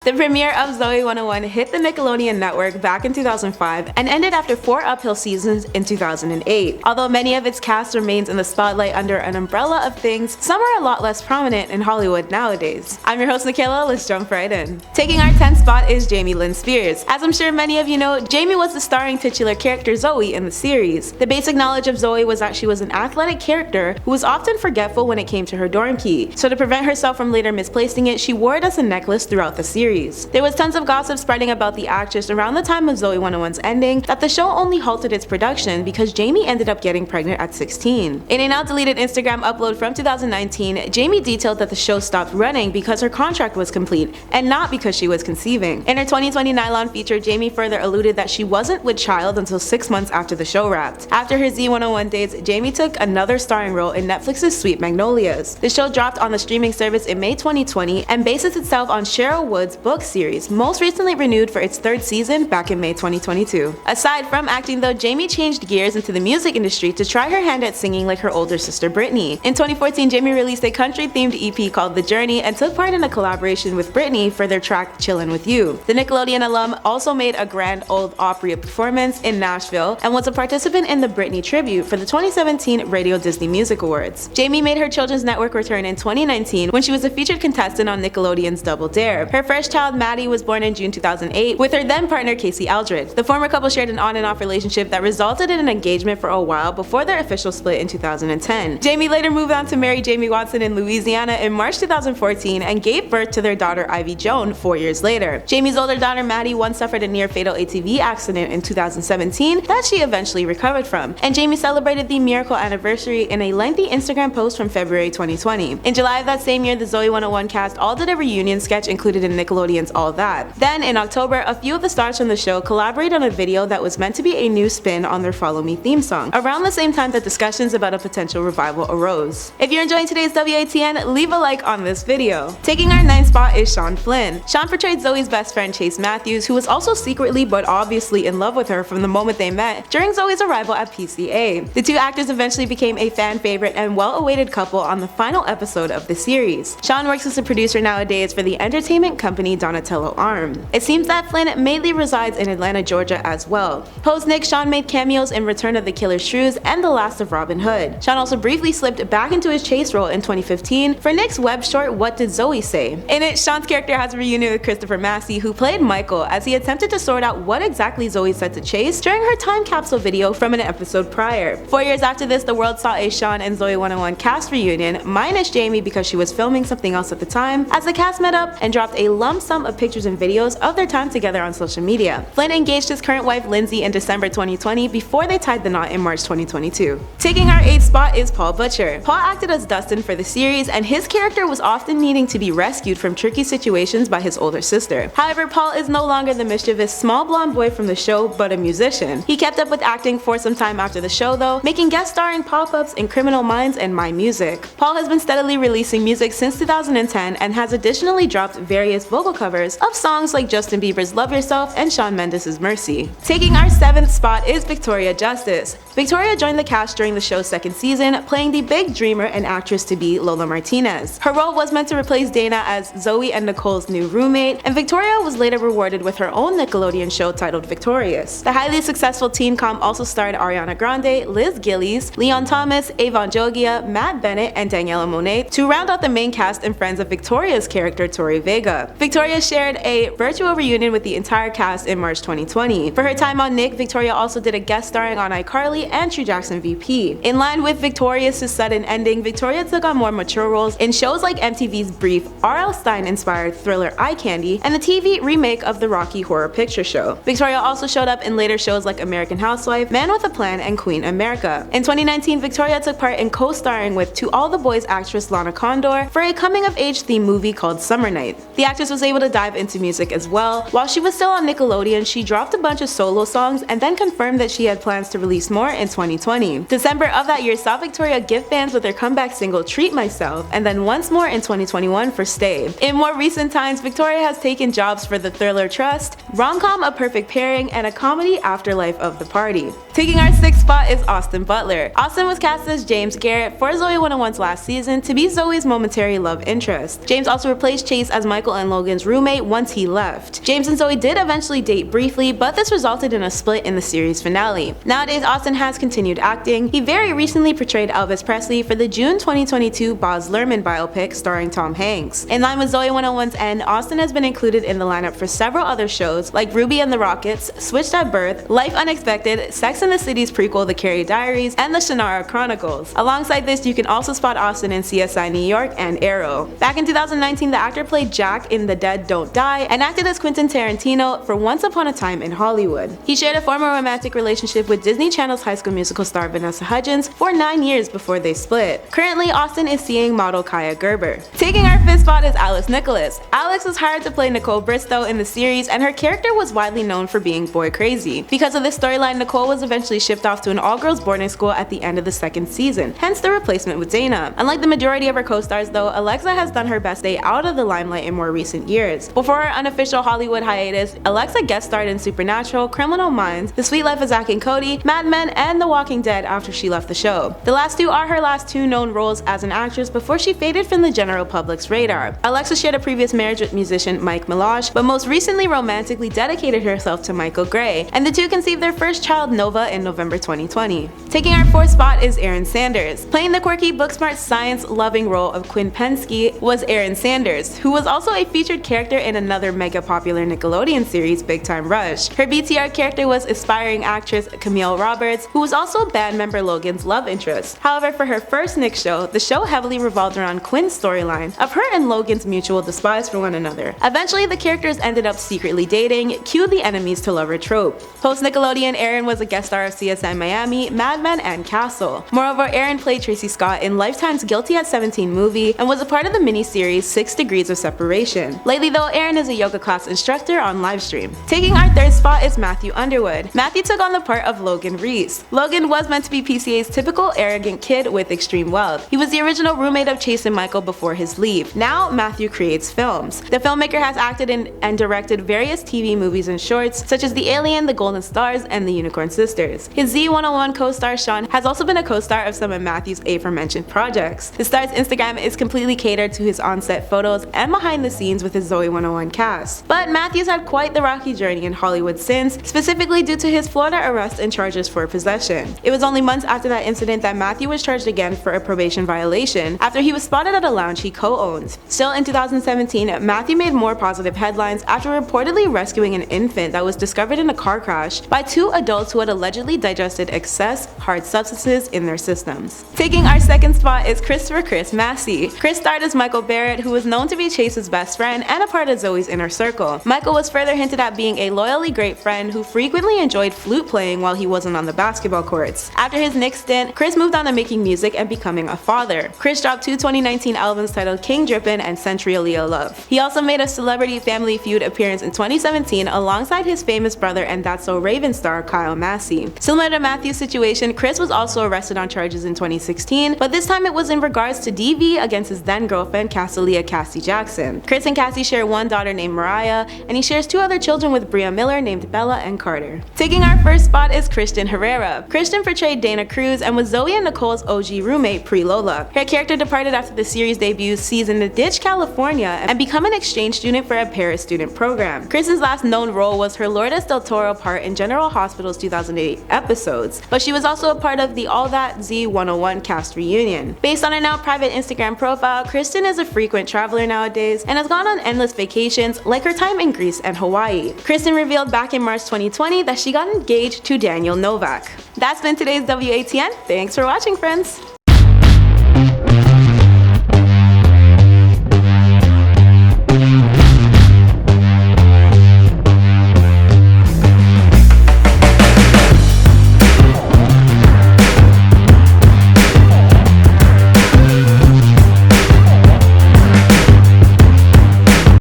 The premiere of Zoey 101 hit the Nickelodeon network back in 2005 and ended after 4 uphill seasons in 2008. Although many of its cast remains in the spotlight under an umbrella of things, some are a lot less prominent in Hollywood nowadays. I'm your host Nikayla, let's jump right in. Taking our 10th spot is Jamie Lynn Spears. As I'm sure many of you know, Jamie was the starring titular character Zoey in the series. The basic knowledge of Zoey was that she was an athletic character who was often forgetful when it came to her dorm key, so to prevent herself from later misplacing it, she wore it as a necklace throughout the series. There was tons of gossip spreading about the actress around the time of Zoey 101's ending that the show only halted its production because Jamie ended up getting pregnant at 16. In a now deleted Instagram upload from 2019, Jamie detailed that the show stopped running because her contract was complete and not because she was conceiving. In her 2020 Nylon feature, Jamie further alluded that she wasn't with child until 6 months after the show wrapped. After her Z101 dates, Jamie took another starring role in Netflix's Sweet Magnolias. The show dropped on the streaming service in May 2020 and bases itself on Cheryl Wood's book series, most recently renewed for its 3rd season back in May 2022. Aside from acting though, Jamie changed gears into the music industry to try her hand at singing like her older sister Britney. In 2014, Jamie released a country-themed EP called The Journey and took part in a collaboration with Britney for their track Chillin' With You. The Nickelodeon alum also made a Grand Ole Opry performance in Nashville and was a participant in the Britney tribute for the 2017 Radio Disney Music Awards. Jamie made her Children's Network return in 2019 when she was a featured contestant on Nickelodeon's Double Dare. Her first child, Maddie, was born in June 2008 with her then partner Casey Eldred. The former couple shared an on and off relationship that resulted in an engagement for a while before their official split in 2010. Jamie later moved on to marry Jamie Watson in Louisiana in March 2014 and gave birth to their daughter Ivy Joan 4 years later. Jamie's older daughter Maddie once suffered a near fatal ATV accident in 2017 that she eventually recovered from, and Jamie celebrated the miracle anniversary in a lengthy Instagram post from February 2020. In July of that same year, the Zoey 101 cast all did a reunion sketch included in Nickelodeon's All That. Then, in October, a few of the stars from the show collaborated on a video that was meant to be a new spin on their Follow Me theme song, around the same time that discussions about a potential revival arose. If you're enjoying today's WATN, leave a like on this video. Taking our 9th spot is Sean Flynn. Sean portrayed Zoey's best friend Chase Matthews, who was also secretly but obviously in love with her from the moment they met during Zoey's arrival at PCA. The two actors eventually became a fan favorite and well-awaited couple on the final episode of the series. Sean works as a producer nowadays for the entertainment company Donatello Arm. It seems that Flynn mainly resides in Atlanta, Georgia as well. Post-Nick, Sean made cameos in Return of the Killer Shrews and The Last of Robin Hood. Sean also briefly slipped back into his Chase role in 2015 for Nick's web short What Did Zoey Say? In it, Sean's character has a reunion with Christopher Massey, who played Michael, as he attempted to sort out what exactly Zoey said to Chase during her time capsule video from an episode prior. 4 years after this, the world saw a Sean and Zoey 101 cast reunion, minus Jamie because she was filming something else at the time, as the cast met up and dropped a lump sum of pictures and videos of their time together on social media. Flynn engaged his current wife Lindsay in December 2020 before they tied the knot in March 2022. Taking our 8th spot is Paul Butcher. Paul acted as Dustin for the series, and his character was often needing to be rescued from tricky situations by his older sister. However, Paul is no longer the mischievous small blonde boy from the show, but a musician. He kept up with acting for some time after the show though, making guest starring pop-ups in Criminal Minds and My Music. Paul has been steadily releasing music since 2010 and has additionally dropped various vocal covers of songs like Justin Bieber's Love Yourself and Shawn Mendes' Mercy. Taking our 7th spot is Victoria Justice. Victoria joined the cast during the show's 2nd season, playing the big dreamer and actress-to-be Lola Martinez. Her role was meant to replace Dana as Zoey and Nicole's new roommate, and Victoria was later rewarded with her own Nickelodeon show titled Victorious. The highly successful teen com also starred Ariana Grande, Liz Gillies, Leon Thomas, Avon Jogia, Matt Bennett, and Daniela Monet to round out the main cast and friends of Victoria's character Tori Vega. Victoria shared a virtual reunion with the entire cast in March 2020. For her time on Nick, Victoria also did a guest starring on iCarly and True Jackson VP. In line with Victorious' sudden ending, Victoria took on more mature roles in shows like MTV's brief R.L. Stine-inspired thriller Eye Candy and the TV remake of the Rocky Horror Picture Show. Victoria also showed up in later shows like American Housewife, Man with a Plan, and Queen America. In 2019, Victoria took part in co-starring with To All the Boys actress Lana Condor for a coming-of-age theme movie called Summer Night. The actress was able to dive into music as well. While she was still on Nickelodeon, she dropped a bunch of solo songs and then confirmed that she had plans to release more in 2020. December of that year saw Victoria give fans with her comeback single Treat Myself, and then once more in 2021 for Stay. In more recent times, Victoria has taken jobs for the thriller Trust, rom-com A Perfect Pairing, and a comedy Afterlife of the Party. Taking our 6th spot is Austin Butler. Austin was cast as James Garrett for Zoey 101's last season to be Zoey's momentary love interest. James also replaced Chase as Michael and Logan's roommate once he left. James and Zoey did eventually date briefly, but this resulted in a split in the series finale. Nowadays, Austin has continued acting. He very recently portrayed Elvis Presley for the June 2022 Baz Luhrmann biopic starring Tom Hanks. In line with Zoey 101's end, Austin has been included in the lineup for several other shows like Ruby and the Rockets, Switched at Birth, Life Unexpected, Sex and the City's prequel The Carrie Diaries, and The Shannara Chronicles. Alongside this, you can also spot Austin in CSI New York and Arrow. Back in 2019, the actor played Jack in The Dead Don't Die and acted as Quentin Tarantino for Once Upon a Time in Hollywood. He shared a former romantic relationship with Disney Channel's High School Musical star Vanessa Hudgens for 9 years before they split. Currently, Austin is seeing model Kaya Gerber. Taking our 5th spot is Alex Nicholas. Alex was hired to play Nicole Bristow in the series, and her character was widely known for being boy crazy. Because of this storyline, Nicole was eventually shipped off to an all-girls boarding school at the end of the 2nd season, hence the replacement with Dana. Unlike the majority of her co-stars though, Alexa has done her best to stay out of the limelight in more recent years. Before her unofficial Hollywood hiatus, Alexa guest starred in Supernatural, Criminal Minds, The Sweet Life of Zack and Cody, Mad Men, and The Walking Dead after she left the show. The last two are her last 2 known roles as an actress before she faded from the general public's radar. Alexa shared a previous marriage with musician Mike Milaj, but most recently romantically dedicated herself to Michael Gray, and the two conceived their first child Nova in November 2020. Taking our 4th spot is Aaron Sanders. Playing the quirky, book-smart, science-loving role of Quinn Pensky was Aaron Sanders, who was also a featured character in another mega-popular Nickelodeon series, Big Time Rush. Her BTR character was aspiring actress Camille Roberts, who was also band member Logan's love interest. However, for her first Nick show, the show heavily revolved around Quinn's storyline of her and Logan's mutual despise for one another. Eventually, the characters ended up secretly dating, cue the enemies to lover trope. Post Nickelodeon, Aaron was a guest star of CSI Miami, Mad Men, and Castle. Moreover, Aaron played Tracy Scott in Lifetime's Guilty at 17 movie and was a part of the miniseries 6 Degrees of Separation. Lately though, Aaron is a yoga class instructor on livestream. Taking our 3rd spot is Matthew Underwood. Matthew took on the part of Logan Reese. Logan was meant to be PCA's typical arrogant kid with extreme wealth. He was the original roommate of Chase and Michael before his leave. Now, Matthew creates films. The filmmaker has acted in and directed various TV movies and shorts, such as The Alien, The Golden Stars, and The Unicorn Sisters. His Z101 co-star Sean has also been a co-star of some of Matthew's aforementioned projects. The star's Instagram is completely catered to his on-set photos and behind the scenes with his Zoey 101 cast. But Matthew's had quite the rocky journey in Hollywood since, specifically due to his Florida arrest and charges for possession. It was only months after that incident that Matthew was charged again for a probation violation after he was spotted at a lounge he co-owned. Still in 2017, Matthew made more positive headlines after reportedly rescuing an infant that was discovered in a car crash by 2 adults who had allegedly digested excess hard substances in their systems. Taking our 2nd spot is Christopher Chris Massey. Chris starred as Michael Barrett, who was known to be Chase's best friend and a part of Zoey's inner circle. Michael was further hinted at being a loyally great friend who frequently enjoyed flute playing while he wasn't on the basketball courts. After his Knicks stint, Chris moved on to making music and becoming a father. Chris dropped 2 2019 albums titled King Drippin' and Century Aaliyah Love. He also made a Celebrity Family Feud appearance in 2017 alongside his famous brother and That's So Raven star Kyle Massey. Similar to Matthew's situation, Chris was also arrested on charges in 2016, but this time it was in regards to DV against his then girlfriend Castalia Cassie Jackson. Chris and Cassie share one daughter named Mariah, and he shares 2 other children with Bria Miller named Bella and Carter. Taking our 1st spot is Christian Herrera. Christian portrayed Dana Cruz and was Zoey and Nicole's OG roommate pre-Lola. Her character departed after the series debut season to ditch California and become an exchange student for a Paris student program. Kristen's last known role was her Lourdes del Toro part in General Hospital's 2008 episodes, but she was also a part of the All That Z101 cast reunion. Based on her now private Instagram profile, Kristen is a frequent traveler nowadays and has gone on endless vacations like her time in Greece and Hawaii. Kristen revealed back in March 2020 that she got engaged to Daniel Novak. That's been today's WATN. Thanks for watching, friends!